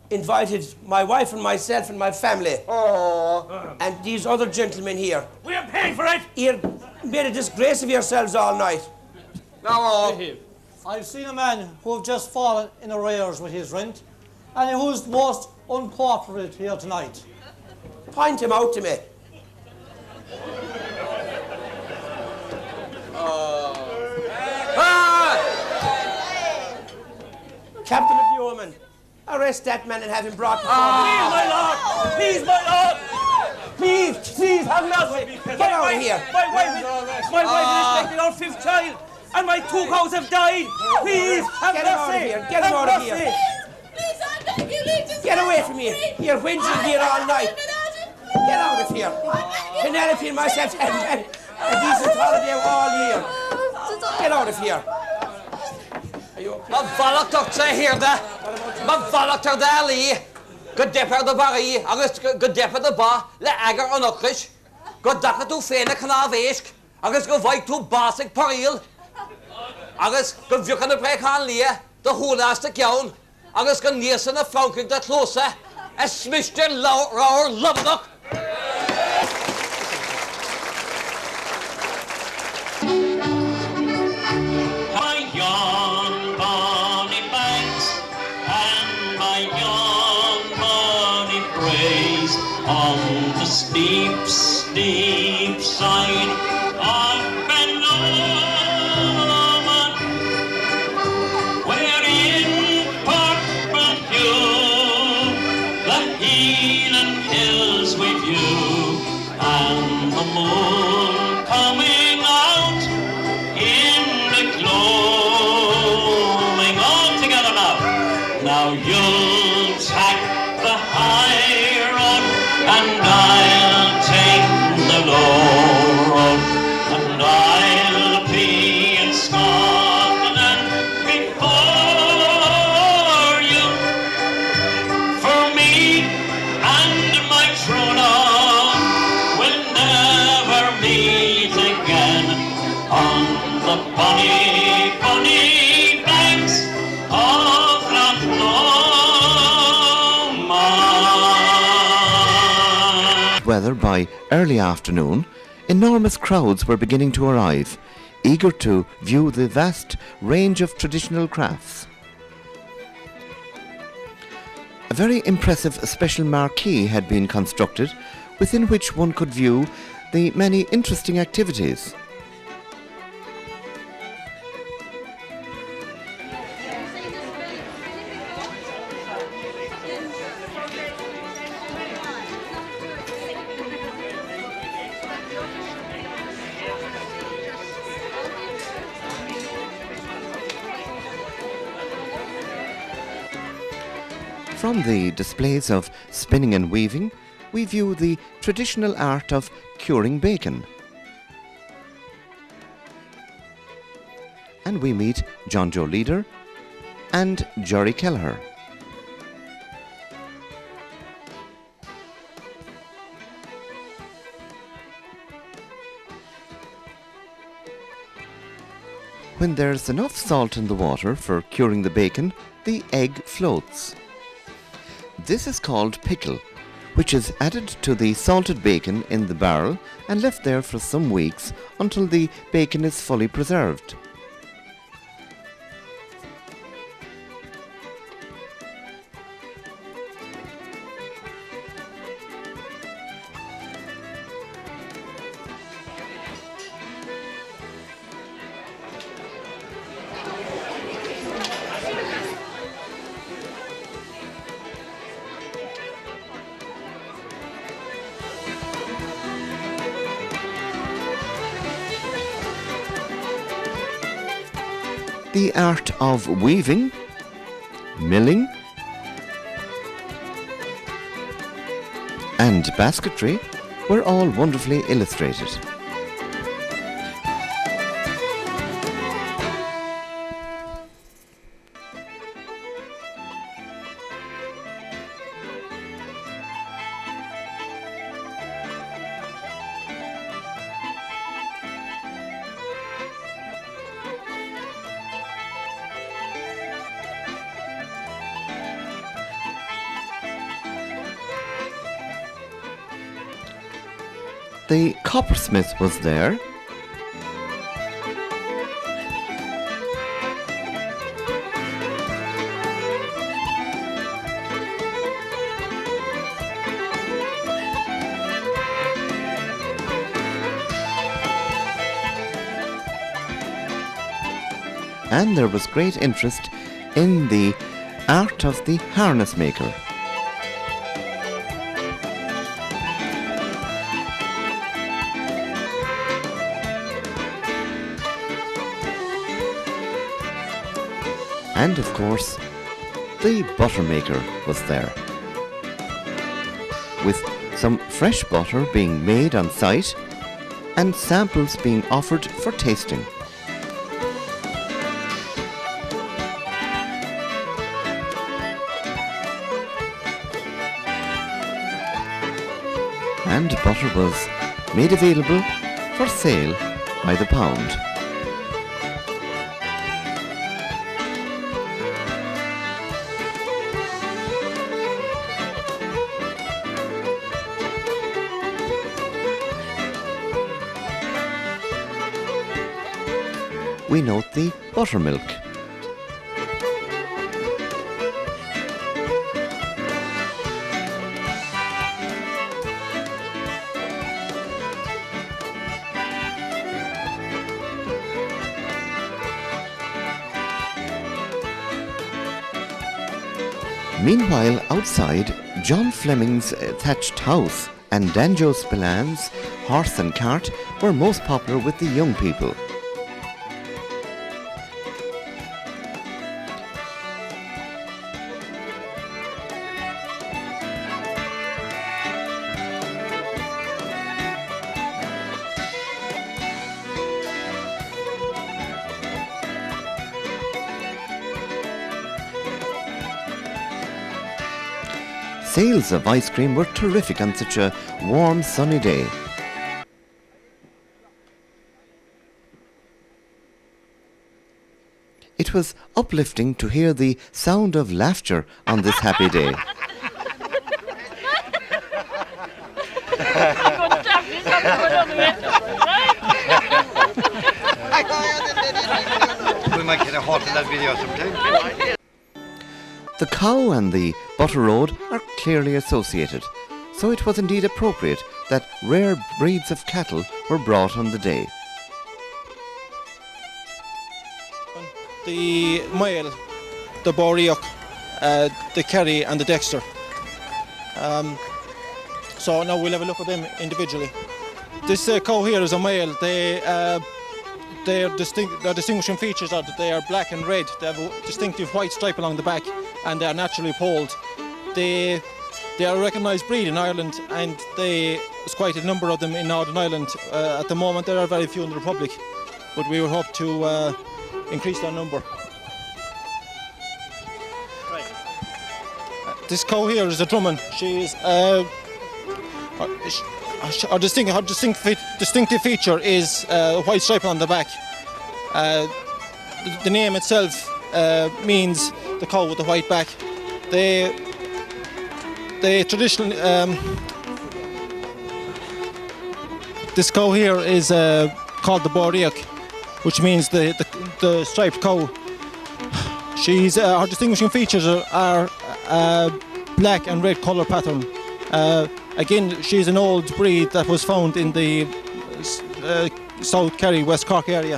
invited my wife and myself and my family. And these other gentlemen here. We are paying for it! You made a disgrace of yourselves all night. No. I've seen a man who have just fallen in arrears with his rent, and who's most uncooperative here tonight. Point him out to me. Captain of Yeoman, arrest that man and have him brought before Please, my lord! Please, my lord! Please, have mercy! Get out of here! My wife is expecting our 5th child, and my 2 cows have died! Please, have Get him out of mercy! here! Get him out of here! Please, I beg you, leave this Get away from here! You're whinging here all night! Get out of here! Penelope and myself had a decent holiday all year. Get out of here! Ma bhalachtar ta hirda, ma bhalachtar da ali, go depar da bari, agus go depar da ba, le agar an ochris, go dacha tú féna cana véisk, agus go vai tú basig paril, agus go bhucan na brechan lia, da húnas da gjaun, agus go níosa na franking da tlósa, a smistir raur lubnach. On down the steep, steep side of Ben Lomond, where in purple hue the Heelan hills we view, and the moon coming out in the gloaming. All together now. Now you'll tack the high road, and I'll take the low road, and I'll be in Scotland before you. For me and my true love will never meet again on the bonny, bonny banks of Loch Lomond. Weather by early afternoon, enormous crowds were beginning to arrive, eager to view the vast range of traditional crafts. A very impressive special marquee had been constructed, within which one could view the many interesting activities. From the displays of spinning and weaving, we view the traditional art of curing bacon. And we meet John Joe Leader and Jerry Kelleher. When there's enough salt in the water for curing the bacon, the egg floats. This is called pickle, which is added to the salted bacon in the barrel and left there for some weeks until the bacon is fully preserved. The art of weaving, milling, and basketry were all wonderfully illustrated. The coppersmith was there, and there was great interest in the art of the harness maker. And of course, the butter maker was there, with some fresh butter being made on site and samples being offered for tasting. And butter was made available for sale by the pound. We note the buttermilk. Meanwhile, outside, John Fleming's thatched house and Danjo Spillan's horse and cart were most popular with the young people. Sales of ice cream were terrific on such a warm, sunny day. It was uplifting to hear the sound of laughter on this happy day. We might get a hot in that video sometime. The cow and the butter road are clearly associated, so it was indeed appropriate that rare breeds of cattle were brought on the day. The Mile, the Boreac, the Kerry and the Dexter. So now we'll have a look at them individually. This cow here is a male. Their distinguishing features are that they are black and red. They have a distinctive white stripe along the back and they are naturally polled. They are a recognised breed in Ireland and there's quite a number of them in Northern Ireland. At the moment there are very few in the Republic, but we would hope to increase their number. This cow here is a Drummond. She is her distinctive feature is a white stripe on the back. The name itself means the cow with the white back. The traditional this cow here is called the Boreac, which means the striped cow. She's her distinguishing features are black and red colour pattern. Again, she's an old breed that was found in the South Kerry, West Cork area.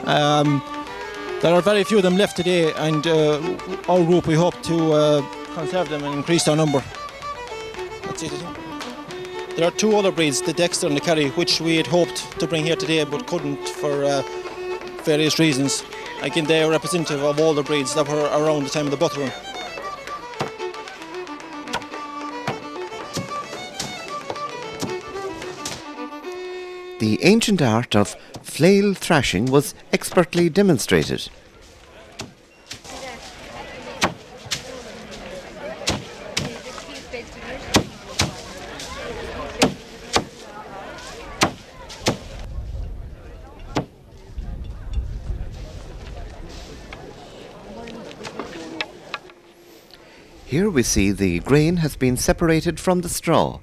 There are very few of them left today, and our group, we hope to conserve them and increase their number. That's it, I think. There are two other breeds, the Dexter and the Kerry, which we had hoped to bring here today but couldn't for various reasons. Again, they are representative of all the breeds that were around the time of the butter run. The ancient art of flail thrashing was expertly demonstrated. Here we see the grain has been separated from the straw.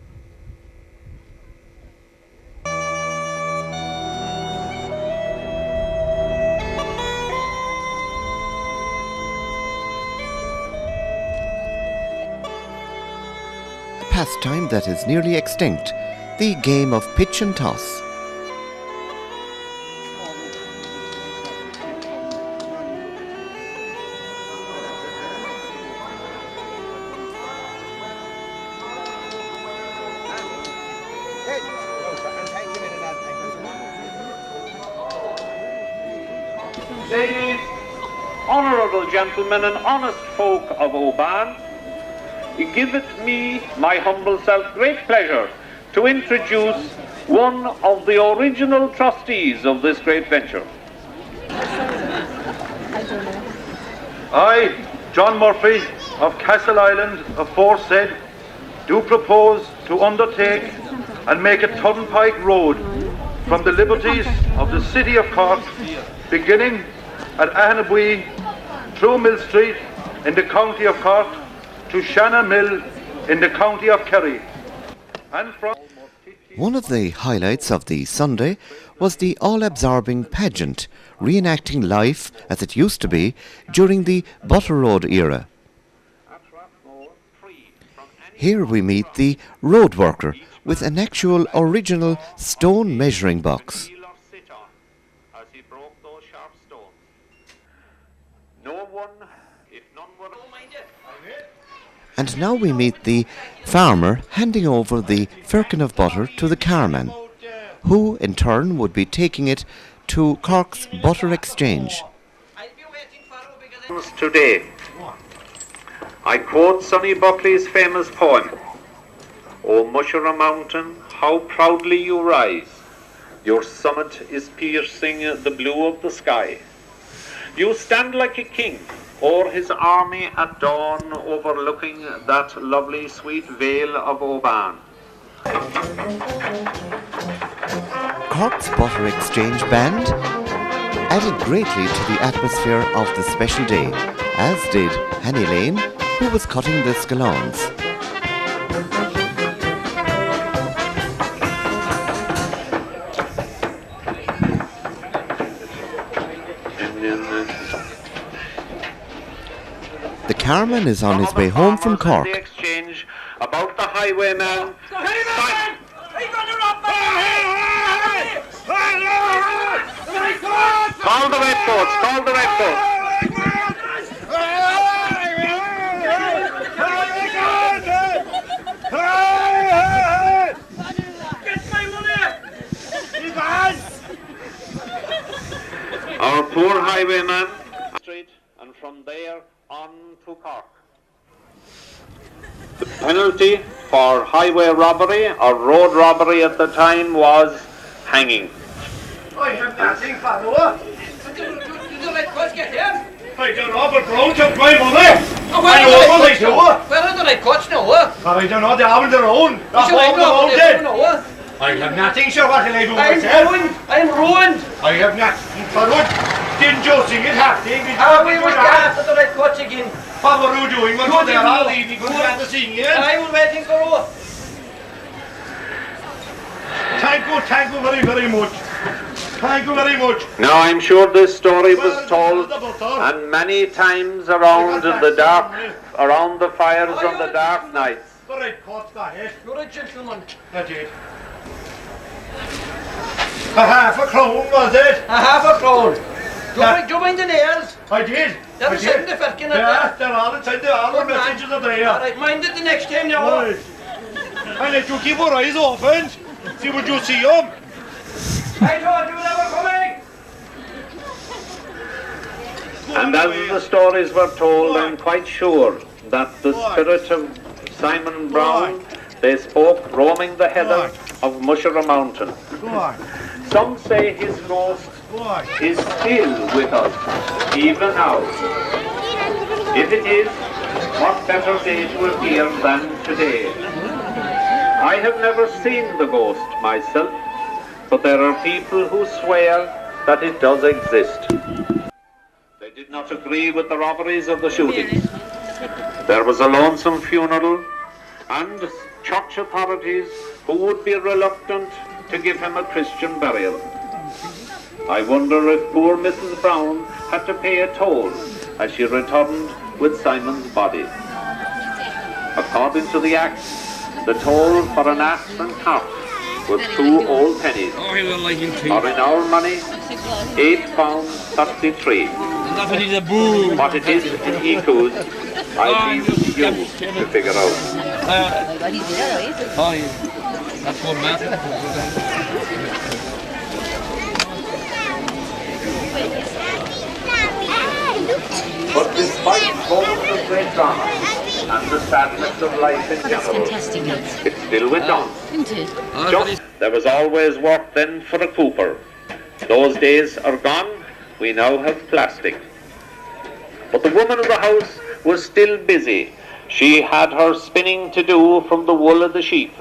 Pastime that is nearly extinct, the game of pitch and toss. Ladies, honourable gentlemen and honest folk of Aubane, it giveth me, my humble self, great pleasure to introduce one of the original trustees of this great venture. I, John Murphy of Castle Island aforesaid, do propose to undertake and make a turnpike road from the liberties of the city of Cork, beginning at Ahanabui through Mill Street in the county of Cork to Shanna Mill in the county of Kerry. And from One of the highlights of the Sunday was the all-absorbing pageant, reenacting life as it used to be during the Butter Road era. Here we meet the road worker with an actual original stone measuring box. And now we meet the farmer handing over the firkin of butter to the carman, who in turn would be taking it to Cork's Butter Exchange. Today, I quote Sonny Buckley's famous poem, "O Mushera Mountain, how proudly you rise. Your summit is piercing the blue of the sky. You stand like a king o'er his army at dawn, overlooking that lovely sweet vale of Aubane." Cork's Butter Exchange Band added greatly to the atmosphere of the special day, as did Henny Lane, who was cutting the scalloons. The carman is on his way home from Cork. The exchange about the highwayman. Call the redcoats, call the redcoats. Our poor highwayman, street, and from there on to Cork. The penalty for highway robbery or road robbery at the time was hanging. I have nothing, Father. Did the redcoats get here? I don't know, but Brown took my money. Where are the redcoats now? I don't know, they have their own. They're home the mountain. I have nothing, sure, what can I do myself? I'm ruined. I have nothing, Father. Didn't you sing it half day? We will get after the redcoats again. What were you doing? We were there all evening, couldn't get to sing it. I was waiting for you. Thank you very, very much. Thank you very much. Now I'm sure this story was told and many times around the dark, around the fires on the dark nights. The redcoats got it. You're a gentleman. I did. A half a crown, was it? A half a crown. Do you mind the nails? I did. They're inside the firkin. They're all inside the messages are there. Alright, mind it the next time now. Right. And if you keep your eyes open, see what you see them. I told you they were coming. And as the stories were told, I'm quite sure that the spirit of Simon Brown, they spoke roaming the heather of Mushera Mountain. Some say his ghost is still with us, even now. If it is, what better day to appear than today? I have never seen the ghost myself, but there are people who swear that it does exist. They did not agree with the robberies of the shootings. There was a lonesome funeral, and church authorities who would be reluctant to give him a Christian burial. I wonder if poor Mrs. Brown had to pay a toll as she returned with Simon's body. According to the Act, the toll for an ass and cart was 2 old pennies, or in our money, £8.33. What it is in ecus, I leave you to figure out. That's one matter. But despite both the great drama and the sadness of life in general, it still went on. Just, there was always work then for a cooper. Those days are gone, we now have plastic. But the woman of the house was still busy. She had her spinning to do from the wool of the sheep,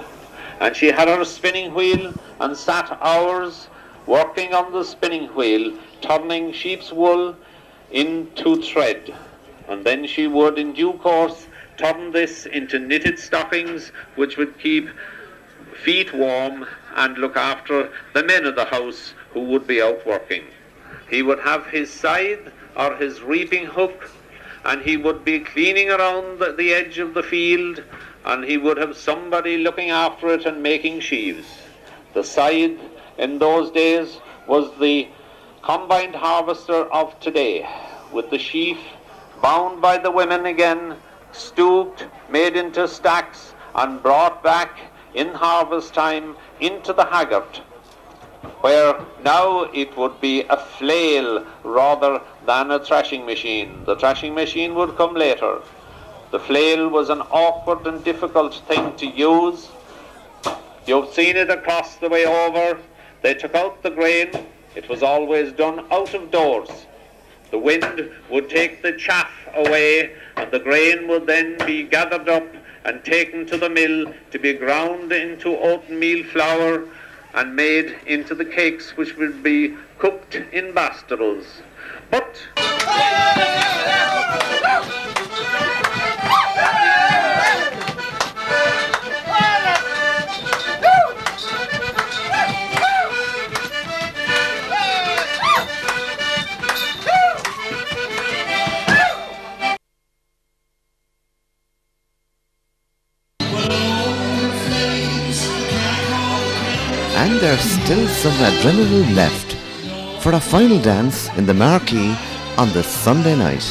and she had her spinning wheel and sat hours working on the spinning wheel, turning sheep's wool into thread, and then she would in due course turn this into knitted stockings which would keep feet warm and look after the men of the house who would be out working. He would have his scythe or his reaping hook, and he would be cleaning around the edge of the field, and he would have somebody looking after it and making sheaves. The scythe in those days was the combined harvester of today, with the sheaf bound by the women again stooped, made into stacks, and brought back in harvest time into the haggart, where now it would be a flail rather than a thrashing machine. The thrashing machine would come later. The flail was an awkward and difficult thing to use. You've seen it across the way over. They took out the grain. It was always done out of doors. The wind would take the chaff away, and the grain would then be gathered up and taken to the mill to be ground into oatmeal flour and made into the cakes which would be cooked in bastarels. But and there's still some adrenaline left for a final dance in the marquee on the Sunday night.